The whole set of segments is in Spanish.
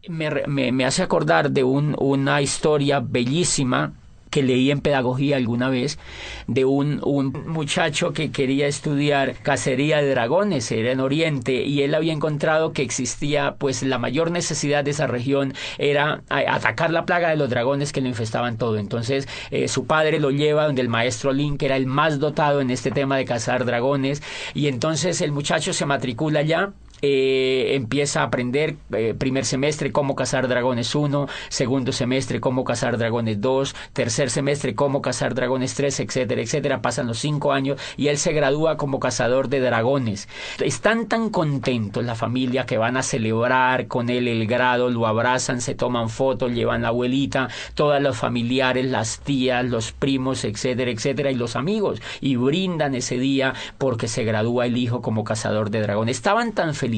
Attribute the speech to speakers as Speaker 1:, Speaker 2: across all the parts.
Speaker 1: me hace acordar de una historia bellísima que leí en pedagogía alguna vez, de un muchacho que quería estudiar cacería de dragones, era en Oriente, y él había encontrado que existía, pues la mayor necesidad de esa región era atacar la plaga de los dragones que lo infestaban todo. Entonces su padre lo lleva donde el maestro Lin, que era el más dotado en este tema de cazar dragones, y entonces el muchacho se matricula allá. Empieza a aprender primer semestre cómo cazar dragones 1, segundo semestre cómo cazar dragones 2, tercer semestre cómo cazar dragones 3, etcétera, etcétera. Pasan los 5 años y él se gradúa como cazador de dragones. Están tan contentos la familia que van a celebrar con él el grado, lo abrazan, se toman fotos, llevan la abuelita, todos los familiares, las tías, los primos, etcétera, etcétera, y los amigos, y brindan ese día porque se gradúa el hijo como cazador de dragones. Estaban tan felices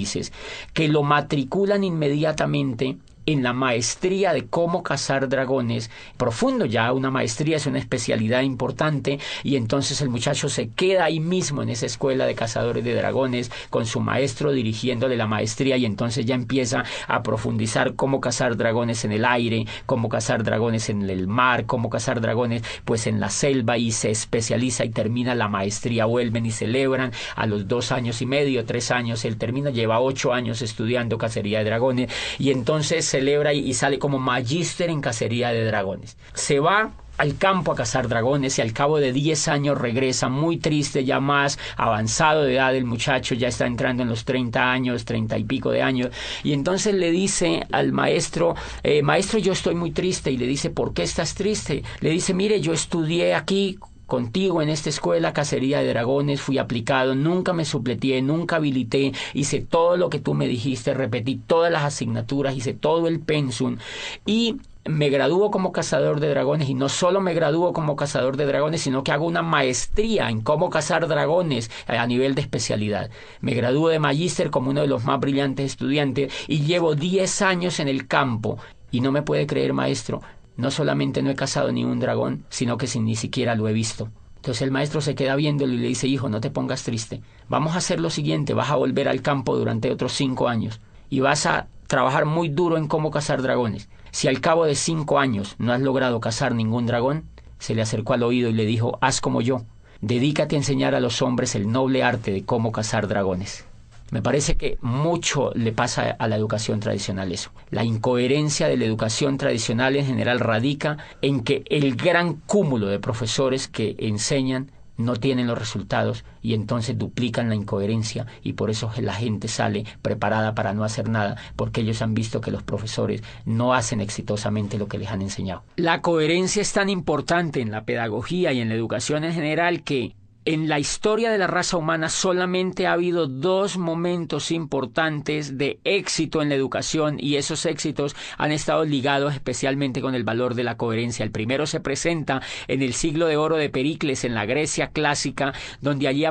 Speaker 1: que lo matriculan inmediatamente en la maestría de cómo cazar dragones, profundo ya, una maestría es una especialidad importante, y entonces el muchacho se queda ahí mismo en esa escuela de cazadores de dragones con su maestro dirigiéndole la maestría, y entonces ya empieza a profundizar cómo cazar dragones en el aire, cómo cazar dragones en el mar, cómo cazar dragones pues en la selva, y se especializa y termina la maestría. Vuelven y celebran a los 2 años y medio, 3 años, él termina, lleva 8 años estudiando cacería de dragones, y entonces celebra y sale como magíster en cacería de dragones. Se va al campo a cazar dragones y al cabo de 10 años regresa muy triste, ya más avanzado de edad el muchacho, ya está entrando en los 30 años, 30 y pico de años, y entonces le dice al maestro, maestro, yo estoy muy triste, y le dice, ¿por qué estás triste? Le dice, mire, yo estudié aquí contigo en esta escuela cacería de dragones, fui aplicado, nunca me supleteé, nunca habilité, hice todo lo que tú me dijiste, repetí todas las asignaturas, hice todo el pensum, y me gradúo como cazador de dragones, y no solo me gradúo como cazador de dragones, sino que hago una maestría en cómo cazar dragones a nivel de especialidad. Me gradúo de magíster como uno de los más brillantes estudiantes, y llevo 10 años en el campo, y no me puede creer, maestro, no solamente no he cazado ni un dragón, sino que ni siquiera lo he visto. Entonces el maestro se queda viéndolo y le dice, hijo, no te pongas triste. Vamos a hacer lo siguiente, vas a volver al campo durante otros 5 años y vas a trabajar muy duro en cómo cazar dragones. Si al cabo de 5 años no has logrado cazar ningún dragón, se le acercó al oído y le dijo, haz como yo, dedícate a enseñar a los hombres el noble arte de cómo cazar dragones. Me parece que mucho le pasa a la educación tradicional eso. La incoherencia de la educación tradicional en general radica en que el gran cúmulo de profesores que enseñan no tienen los resultados, y entonces duplican la incoherencia, y por eso la gente sale preparada para no hacer nada, porque ellos han visto que los profesores no hacen exitosamente lo que les han enseñado. La coherencia es tan importante en la pedagogía y en la educación en general que en la historia de la raza humana solamente ha habido 2 momentos importantes de éxito en la educación, y esos éxitos han estado ligados especialmente con el valor de la coherencia. El primero se presenta en el siglo de oro de Pericles, en la Grecia clásica, donde allí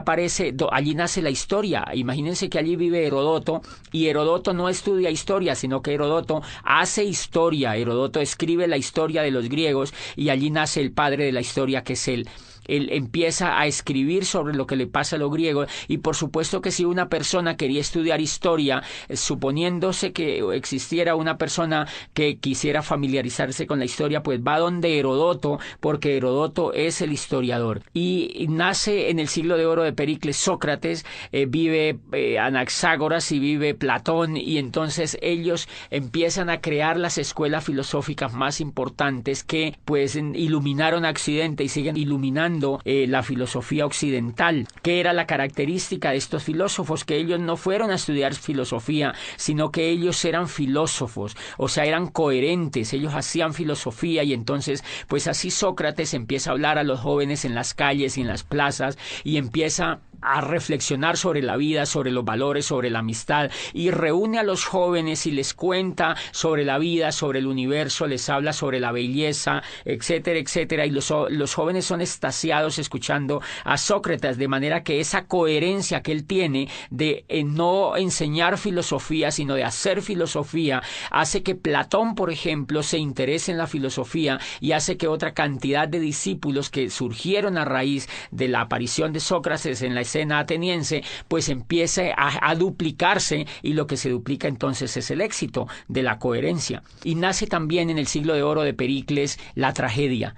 Speaker 1: nace la historia. Imagínense que allí vive Herodoto, y Herodoto no estudia historia, sino que Herodoto hace historia. Herodoto escribe la historia de los griegos, y allí nace el padre de la historia, que es él. Él empieza a escribir sobre lo que le pasa a los griegos, y por supuesto que si una persona quería estudiar historia, suponiéndose que existiera una persona que quisiera familiarizarse con la historia, pues va donde Herodoto, porque Herodoto es el historiador. Y nace en el siglo de oro de Pericles Sócrates, vive Anaxágoras y vive Platón, y entonces ellos empiezan a crear las escuelas filosóficas más importantes que pues iluminaron a Occidente y siguen iluminando la filosofía occidental. ¿Qué era la característica de estos filósofos? Que ellos no fueron a estudiar filosofía, sino que ellos eran filósofos, o sea, eran coherentes, ellos hacían filosofía, y entonces pues así Sócrates empieza a hablar a los jóvenes en las calles y en las plazas, y empieza a reflexionar sobre la vida, sobre los valores, sobre la amistad, y reúne a los jóvenes y les cuenta sobre la vida, sobre el universo, les habla sobre la belleza, etcétera, etcétera, y los jóvenes son extasiados escuchando a Sócrates, de manera que esa coherencia que él tiene de no enseñar filosofía, sino de hacer filosofía, hace que Platón, por ejemplo, se interese en la filosofía, y hace que otra cantidad de discípulos que surgieron a raíz de la aparición de Sócrates en la escena ateniense, pues empiece a duplicarse, y lo que se duplica entonces es el éxito de la coherencia. Y nace también en el siglo de oro de Pericles la tragedia.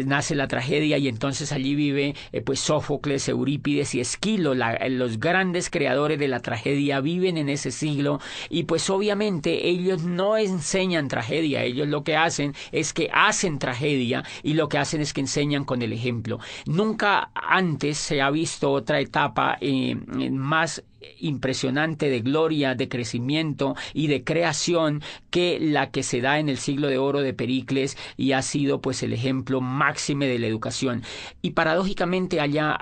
Speaker 1: Nace la tragedia, y entonces allí vive pues Sófocles, Eurípides y Esquilo, los grandes creadores de la tragedia viven en ese siglo, y pues obviamente ellos no enseñan tragedia, ellos lo que hacen es que hacen tragedia, y lo que hacen es que enseñan con el ejemplo. Nunca antes se ha visto otra etapa más impresionante de gloria, de crecimiento y de creación que la que se da en el siglo de oro de Pericles, y ha sido pues el ejemplo máxime de la educación. Y paradójicamente allá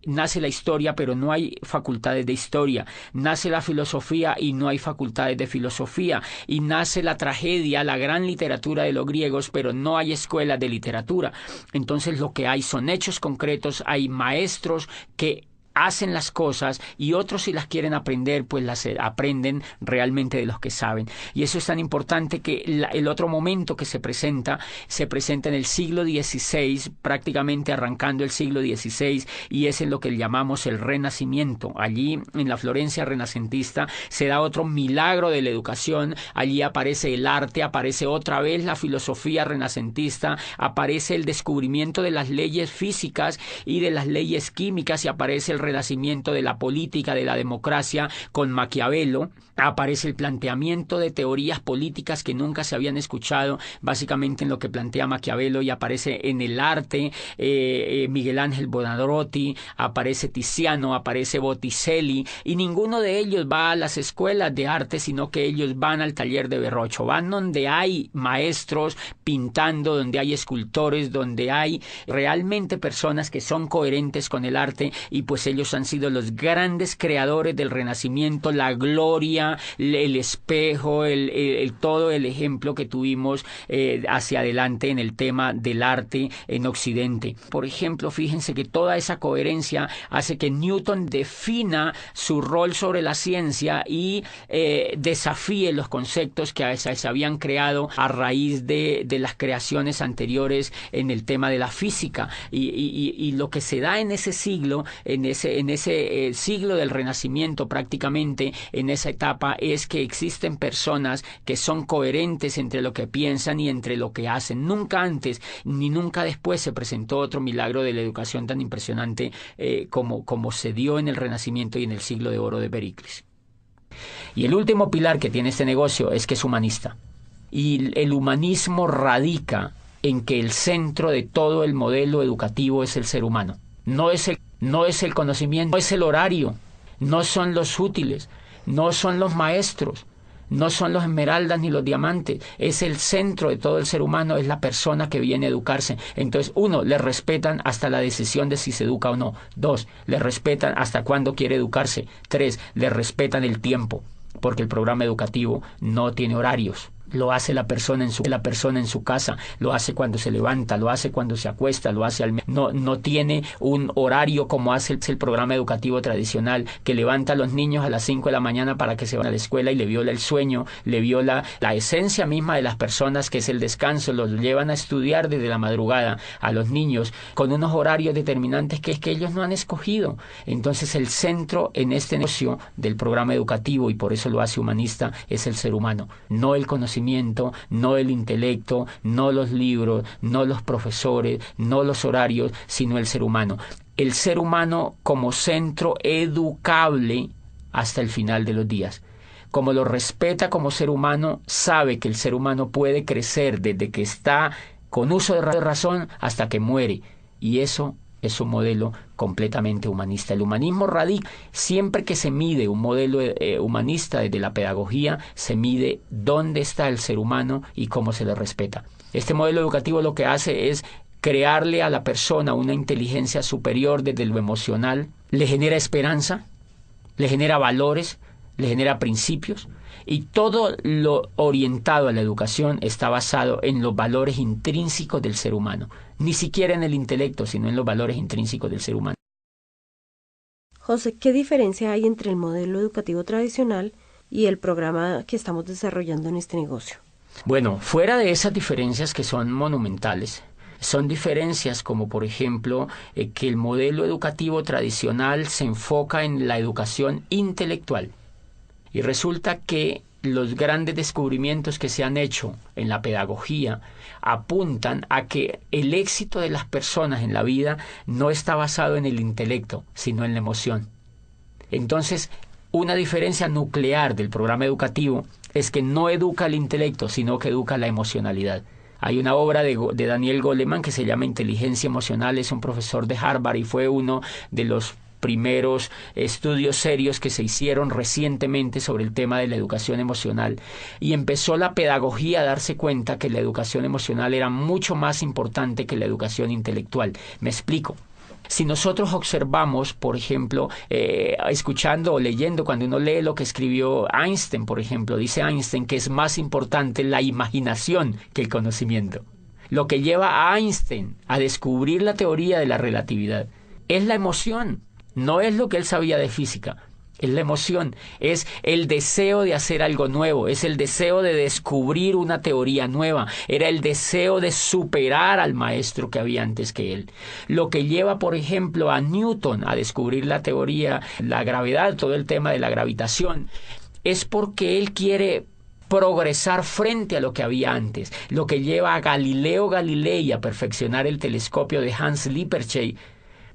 Speaker 1: nace la historia, pero no hay facultades de historia, nace la filosofía y no hay facultades de filosofía, y nace la tragedia, la gran literatura de los griegos, pero no hay escuelas de literatura. Entonces lo que hay son hechos concretos, hay maestros que hacen las cosas, y otros, si las quieren aprender, pues las aprenden realmente de los que saben. Y eso es tan importante que el otro momento que se presenta en el siglo XVI, prácticamente arrancando el siglo XVI, y es en lo que llamamos el Renacimiento. Allí en la Florencia renacentista se da otro milagro de la educación. Allí aparece el arte, aparece otra vez la filosofía renacentista, aparece el descubrimiento de las leyes físicas y de las leyes químicas, y aparece el renacimiento de la política, de la democracia con Maquiavelo. Aparece el planteamiento de teorías políticas que nunca se habían escuchado, básicamente en lo que plantea Maquiavelo, y aparece en el arte Miguel Ángel Buonarroti, aparece Tiziano, aparece Botticelli, y ninguno de ellos va a las escuelas de arte, sino que ellos van al taller de Verrocchio, van donde hay maestros pintando, donde hay escultores, donde hay realmente personas que son coherentes con el arte, y pues ellos han sido los grandes creadores del Renacimiento, la gloria, el espejo, todo el ejemplo que tuvimos hacia adelante en el tema del arte en Occidente. Por ejemplo, fíjense que toda esa coherencia hace que Newton defina su rol sobre la ciencia y desafíe los conceptos que se habían creado a raíz de las creaciones anteriores en el tema de la física. Y lo que se da en ese siglo, en ese siglo del Renacimiento, prácticamente en esa etapa, es que existen personas que son coherentes entre lo que piensan y entre lo que hacen. Nunca antes ni nunca después se presentó otro milagro de la educación tan impresionante como se dio en el Renacimiento y en el siglo de oro de Pericles. Y el último pilar que tiene este negocio es que es humanista. Y el humanismo radica en que el centro de todo el modelo educativo es el ser humano. No es el conocimiento, no es el horario, no son los útiles, no son los maestros, no son los esmeraldas ni los diamantes, es el centro de todo el ser humano, es la persona que viene a educarse. Entonces, 1, le respetan hasta la decisión de si se educa o no. 2, le respetan hasta cuándo quiere educarse. 3, le respetan el tiempo, porque el programa educativo no tiene horarios. Lo hace la persona en su casa, lo hace cuando se levanta, lo hace cuando se acuesta, lo hace no tiene un horario como hace el programa educativo tradicional, que levanta a los niños a las 5 de la mañana para que se vayan a la escuela y le viola el sueño, le viola la esencia misma de las personas, que es el descanso. Los llevan a estudiar desde la madrugada a los niños con unos horarios determinantes que ellos no han escogido. Entonces el centro en este negocio del programa educativo, y por eso lo hace humanista, es el ser humano, no el conocimiento, no el intelecto, no los libros, no los profesores, no los horarios, sino el ser humano. El ser humano como centro educable hasta el final de los días. Como lo respeta como ser humano, sabe que el ser humano puede crecer desde que está con uso de razón hasta que muere. Y eso es un modelo completamente humanista. El humanismo radica, siempre que se mide un modelo humanista desde la pedagogía, se mide dónde está el ser humano y cómo se le respeta. Este modelo educativo lo que hace es crearle a la persona una inteligencia superior desde lo emocional, le genera esperanza, le genera valores, le genera principios, y todo lo orientado a la educación está basado en los valores intrínsecos del ser humano, ni siquiera en el intelecto, sino en los valores intrínsecos del ser humano.
Speaker 2: José, ¿qué diferencia hay entre el modelo educativo tradicional y el programa que estamos desarrollando en este negocio?
Speaker 1: Bueno, fuera de esas diferencias que son monumentales, Son diferencias como, por ejemplo, que el modelo educativo tradicional se enfoca en la educación intelectual. Y resulta que los grandes descubrimientos que se han hecho en la pedagogía apuntan a que el éxito de las personas en la vida no está basado en el intelecto, sino en la emoción. Entonces, una diferencia nuclear del programa educativo es que no educa el intelecto, sino que educa la emocionalidad. Hay una obra de Daniel Goleman que se llama Inteligencia Emocional, es un profesor de Harvard y fue uno de los primeros estudios serios que se hicieron recientemente sobre el tema de la educación emocional, y empezó la pedagogía a darse cuenta que la educación emocional era mucho más importante que la educación intelectual. Me explico. Si nosotros observamos, por ejemplo, escuchando o leyendo, cuando uno lee lo que escribió Einstein, por ejemplo, dice Einstein que es más importante la imaginación que el conocimiento. Lo que lleva a Einstein a descubrir la teoría de la relatividad es la emoción. No es lo que él sabía de física, es la emoción, es el deseo de hacer algo nuevo, es el deseo de descubrir una teoría nueva, era el deseo de superar al maestro que había antes que él. Lo que lleva, por ejemplo, a Newton a descubrir la teoría, la gravedad, todo el tema de la gravitación, es porque él quiere progresar frente a lo que había antes. Lo que lleva a Galileo Galilei a perfeccionar el telescopio de Hans Lippershey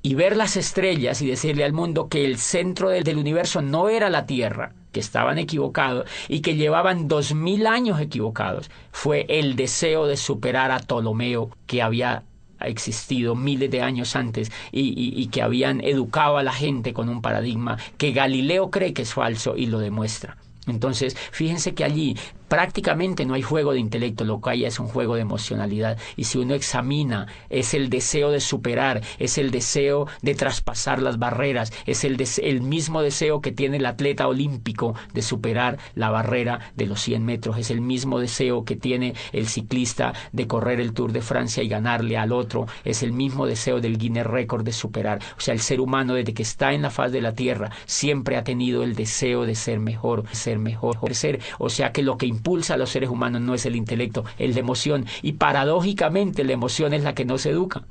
Speaker 1: y ver las estrellas y decirle al mundo que el centro del universo no era la Tierra, que estaban equivocados y que llevaban 2000 años equivocados, fue el deseo de superar a Ptolomeo, que había existido miles de años antes y que habían educado a la gente con un paradigma que Galileo cree que es falso y lo demuestra. Entonces, fíjense que allí prácticamente no hay juego de intelecto, lo que hay es un juego de emocionalidad. Y si uno examina, es el deseo de superar, es el deseo de traspasar las barreras, es el mismo deseo que tiene el atleta olímpico de superar la barrera de los 100 metros, es el mismo deseo que tiene el ciclista de correr el Tour de Francia y ganarle al otro, es el mismo deseo del Guinness Record de superar. O sea, el ser humano desde que está en la faz de la Tierra siempre ha tenido el deseo de ser mejor, ser. O sea que lo que impulsa a los seres humanos no es el intelecto, es la emoción. Y paradójicamente la emoción es la que no se educa.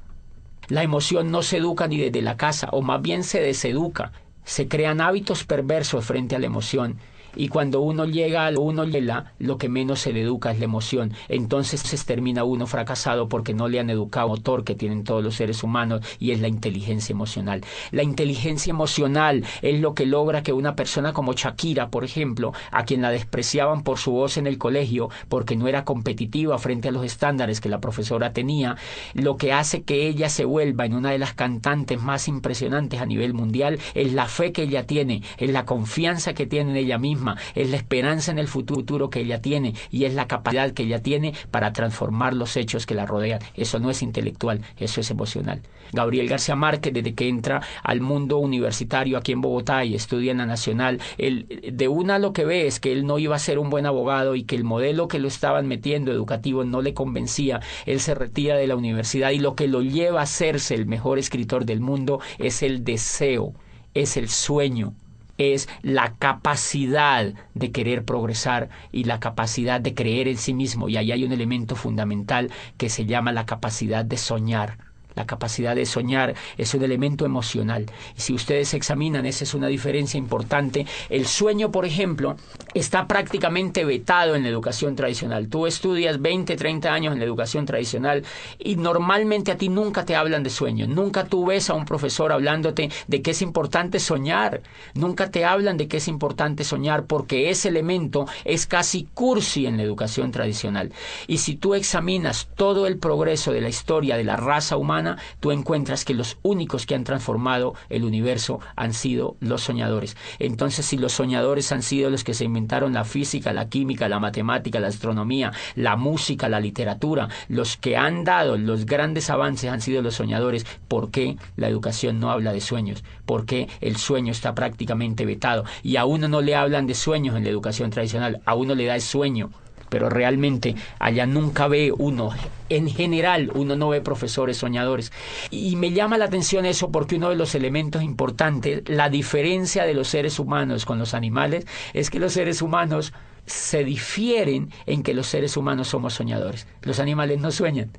Speaker 1: La emoción no se educa ni desde la casa, o más bien se deseduca. Se crean hábitos perversos frente a la emoción. Y cuando uno llega, lo que menos se le educa es la emoción. Entonces termina uno fracasado porque no le han educado el motor que tienen todos los seres humanos, y es la inteligencia emocional. La inteligencia emocional es lo que logra que una persona como Shakira, por ejemplo, a quien la despreciaban por su voz en el colegio porque no era competitiva frente a los estándares que la profesora tenía, lo que hace que ella se vuelva en una de las cantantes más impresionantes a nivel mundial es la fe que ella tiene, es la confianza que tiene en ella misma, es la esperanza en el futuro que ella tiene, y es la capacidad que ella tiene para transformar los hechos que la rodean. Eso no es intelectual, eso es emocional. Gabriel García Márquez, desde que entra al mundo universitario aquí en Bogotá y estudia en la Nacional, de una lo que ve es que él no iba a ser un buen abogado y que el modelo que lo estaban metiendo educativo no le convencía. Él se retira de la universidad y lo que lo lleva a hacerse el mejor escritor del mundo es el deseo, es el sueño, es la capacidad de querer progresar y la capacidad de creer en sí mismo. Y ahí hay un elemento fundamental que se llama la capacidad de soñar. La capacidad de soñar es un elemento emocional. Y si ustedes examinan, esa es una diferencia importante. El sueño, por ejemplo, está prácticamente vetado en la educación tradicional. Tú estudias 20, 30 años en la educación tradicional y normalmente a ti nunca te hablan de sueño. Nunca tú ves a un profesor hablándote de que es importante soñar. Nunca te hablan de que es importante soñar, porque ese elemento es casi cursi en la educación tradicional. Y si tú examinas todo el progreso de la historia de la raza humana, tú encuentras que los únicos que han transformado el universo han sido los soñadores. Entonces, si los soñadores han sido los que se inventaron la física, la química, la matemática, la astronomía, la música, la literatura, los que han dado los grandes avances han sido los soñadores, ¿por qué la educación no habla de sueños? ¿Por qué el sueño está prácticamente vetado? Y a uno no le hablan de sueños en la educación tradicional, a uno le da el sueño. Pero realmente allá nunca ve uno, en general, uno no ve profesores soñadores. Y me llama la atención eso porque uno de los elementos importantes, la diferencia de los seres humanos con los animales, es que los seres humanos se difieren en que los seres humanos somos soñadores. Los animales no sueñan.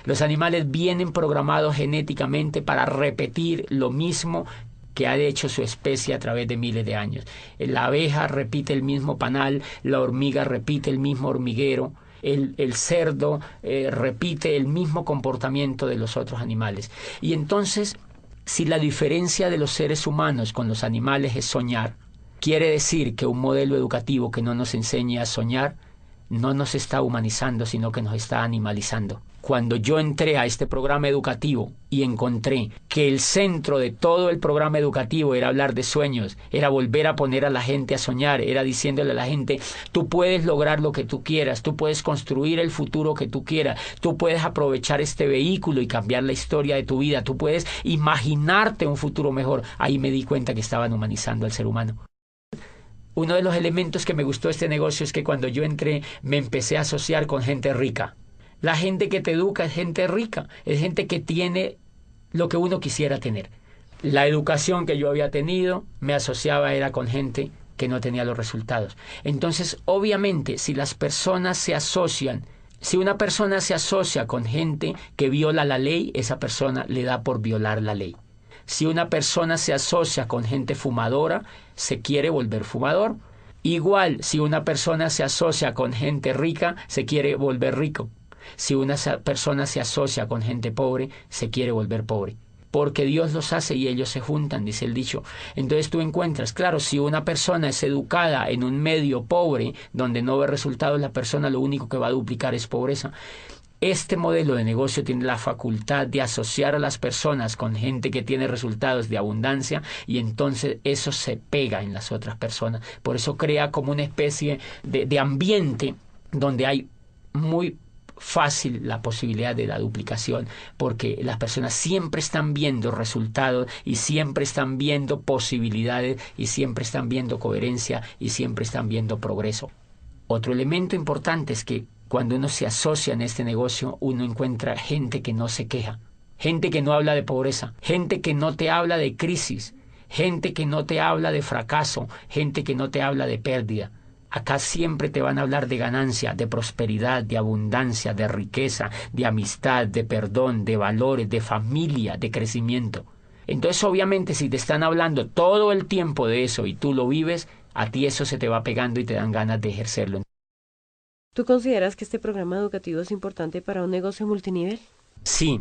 Speaker 1: Los animales vienen programados genéticamente para repetir lo mismo que ha hecho su especie a través de miles de años. La abeja repite el mismo panal, la hormiga repite el mismo hormiguero, el cerdo repite el mismo comportamiento de los otros animales. Y entonces, si la diferencia de los seres humanos con los animales es soñar, quiere decir que un modelo educativo que no nos enseñe a soñar no nos está humanizando, sino que nos está animalizando. Cuando yo entré a este programa educativo y encontré que el centro de todo el programa educativo era hablar de sueños, era volver a poner a la gente a soñar, era diciéndole a la gente, tú puedes lograr lo que tú quieras, tú puedes construir el futuro que tú quieras, tú puedes aprovechar este vehículo y cambiar la historia de tu vida, tú puedes imaginarte un futuro mejor. Ahí me di cuenta que estaban humanizando al ser humano. Uno de los elementos que me gustó de este negocio es que cuando yo entré me empecé a asociar con gente rica. La gente que te educa es gente rica, es gente que tiene lo que uno quisiera tener. La educación que yo había tenido me asociaba era con gente que no tenía los resultados. Entonces, obviamente, si las personas se asocian, si una persona se asocia con gente que viola la ley, esa persona le da por violar la ley. Si una persona se asocia con gente fumadora, se quiere volver fumador. Igual, si una persona se asocia con gente rica, se quiere volver rico. Si una persona se asocia con gente pobre, se quiere volver pobre. Porque Dios los hace y ellos se juntan, dice el dicho. Entonces tú encuentras, claro, si una persona es educada en un medio pobre, donde no ve resultados, la persona lo único que va a duplicar es pobreza. Este modelo de negocio tiene la facultad de asociar a las personas con gente que tiene resultados de abundancia y entonces eso se pega en las otras personas. Por eso crea como una especie de ambiente donde hay muy fácil la posibilidad de la duplicación, porque las personas siempre están viendo resultados y siempre están viendo posibilidades y siempre están viendo coherencia y siempre están viendo progreso. Otro elemento importante es que cuando uno se asocia en este negocio, uno encuentra gente que no se queja, gente que no habla de pobreza, gente que no te habla de crisis, gente que no te habla de fracaso, gente que no te habla de pérdida. Acá siempre te van a hablar de ganancia, de prosperidad, de abundancia, de riqueza, de amistad, de perdón, de valores, de familia, de crecimiento. Entonces, obviamente, si te están hablando todo el tiempo de eso y tú lo vives, a ti eso se te va pegando y te dan ganas de ejercerlo.
Speaker 2: ¿Tú consideras que este programa educativo es importante para un negocio multinivel?
Speaker 1: Sí,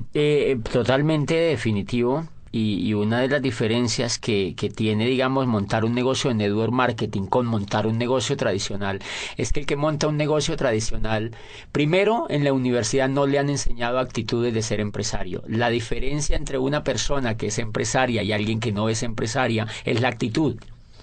Speaker 1: totalmente definitivo. Y una de las diferencias que tiene, digamos, montar un negocio de network marketing con montar un negocio tradicional es que el que monta un negocio tradicional, primero, en la universidad no le han enseñado actitudes de ser empresario. La diferencia entre una persona que es empresaria y alguien que no es empresaria es la actitud.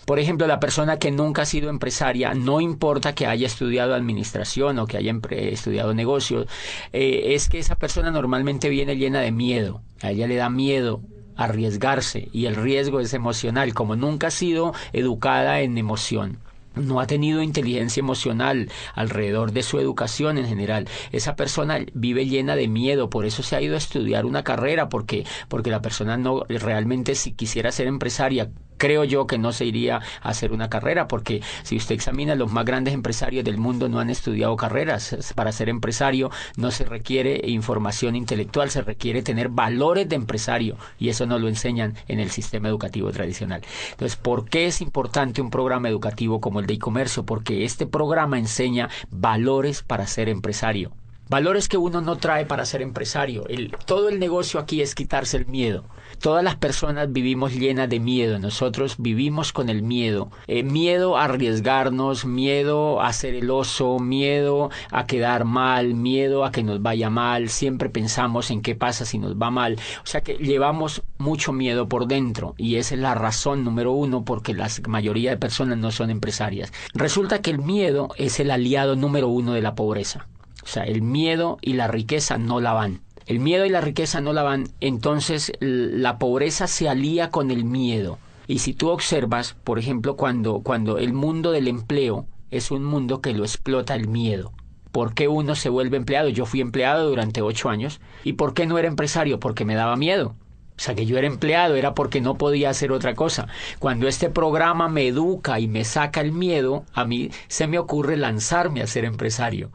Speaker 1: Por ejemplo, la persona que nunca ha sido empresaria, no importa que haya estudiado administración o que haya estudiado negocios, es que esa persona normalmente viene llena de miedo. A ella le da miedo arriesgarse y el riesgo es emocional. Como nunca ha sido educada en emoción, no ha tenido inteligencia emocional alrededor de su educación en general, esa persona vive llena de miedo. Por eso se ha ido a estudiar una carrera, porque la persona no realmente, si quisiera ser empresaria, creo yo que no se iría a hacer una carrera, porque si usted examina, los más grandes empresarios del mundo no han estudiado carreras. Para ser empresario no se requiere información intelectual, se requiere tener valores de empresario, y eso no lo enseñan en el sistema educativo tradicional. Entonces, ¿por qué es importante un programa educativo como el de e-comercio? Porque este programa enseña valores para ser empresario. Valores que uno no trae para ser empresario. Todo el negocio aquí es quitarse el miedo. Todas las personas vivimos llenas de miedo. Nosotros vivimos con el miedo. Miedo a arriesgarnos, miedo a ser el oso, miedo a quedar mal, miedo a que nos vaya mal. Siempre pensamos en qué pasa si nos va mal. O sea que llevamos mucho miedo por dentro, y esa es la razón número uno porque la mayoría de personas no son empresarias. Resulta que el miedo es el aliado número uno de la pobreza. O sea, el miedo y la riqueza no la van. El miedo y la riqueza no la van, entonces la pobreza se alía con el miedo. Y si tú observas, por ejemplo, cuando el mundo del empleo es un mundo que lo explota el miedo. ¿Por qué uno se vuelve empleado? Yo fui empleado durante 8 años. ¿Y por qué no era empresario? Porque me daba miedo. O sea, que yo era empleado era porque no podía hacer otra cosa. Cuando este programa me educa y me saca el miedo, a mí se me ocurre lanzarme a ser empresario.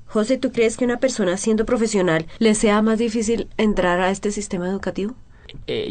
Speaker 2: José, ¿tú crees que a una persona siendo profesional le sea más difícil entrar a este sistema educativo?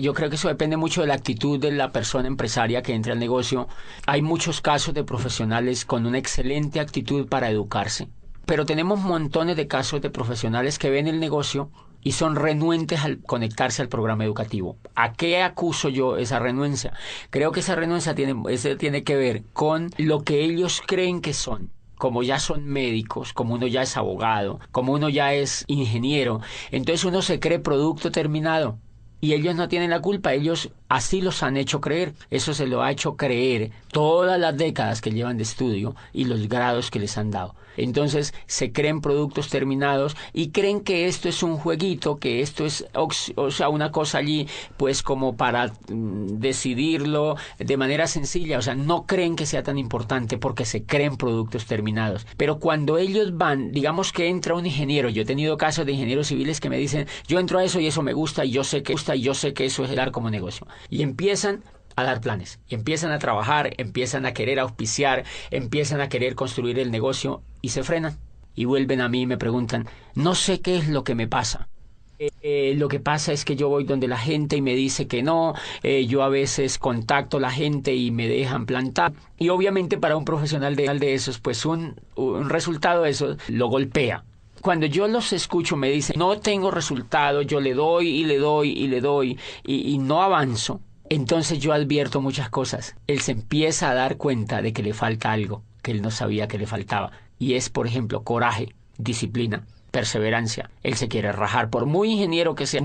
Speaker 1: Yo creo que eso depende mucho de la actitud de la persona empresaria que entra al negocio. Hay muchos casos de profesionales con una excelente actitud para educarse, pero tenemos montones de casos de profesionales que ven el negocio y son renuentes al conectarse al programa educativo. ¿A qué acuso yo esa renuencia? Creo que esa renuncia tiene que ver con lo que ellos creen que son. Como ya son médicos, como uno ya es abogado, como uno ya es ingeniero, entonces uno se cree producto terminado. Y ellos no tienen la culpa, ellos así los han hecho creer. Eso se lo ha hecho creer todas las décadas que llevan de estudio y los grados que les han dado. Entonces se creen productos terminados y creen que esto es un jueguito, que esto es, o sea, una cosa allí, pues como para decidirlo de manera sencilla. O sea, no creen que sea tan importante porque se creen productos terminados. Pero cuando ellos van, digamos que entra un ingeniero, yo he tenido casos de ingenieros civiles que me dicen, yo entro a eso y eso me gusta y yo sé que eso es dar como negocio. Y empiezan a dar planes, y empiezan a trabajar, empiezan a querer auspiciar, empiezan a querer construir el negocio y se frenan. Y vuelven a mí y me preguntan, no sé qué es lo que me pasa. Lo que pasa es que yo voy donde la gente y me dice que no, yo a veces contacto a la gente y me dejan plantar. Y obviamente para un profesional de esos, pues un resultado de eso lo golpea. Cuando yo los escucho me dicen, no tengo resultado, yo le doy y le doy y le doy y no avanzo. Entonces yo advierto muchas cosas. Él se empieza a dar cuenta de que le falta algo que él no sabía que le faltaba. Y es, por ejemplo, coraje, disciplina, perseverancia. Él se quiere rajar. Por muy ingeniero que sea,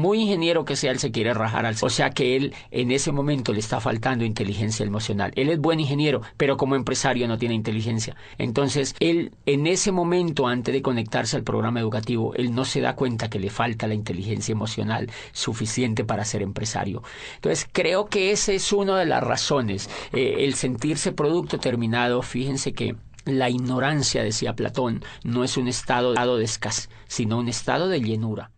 Speaker 1: él se quiere rajar. O sea que él en ese momento le está faltando inteligencia emocional. Él es buen ingeniero, pero como empresario no tiene inteligencia. Entonces, él en ese momento, antes de conectarse al programa educativo, él no se da cuenta que le falta la inteligencia emocional suficiente para ser empresario. Entonces, creo que esa es una de las razones. El sentirse producto terminado, fíjense que la ignorancia, decía Platón, no es un estado de escasez, sino un estado de llenura.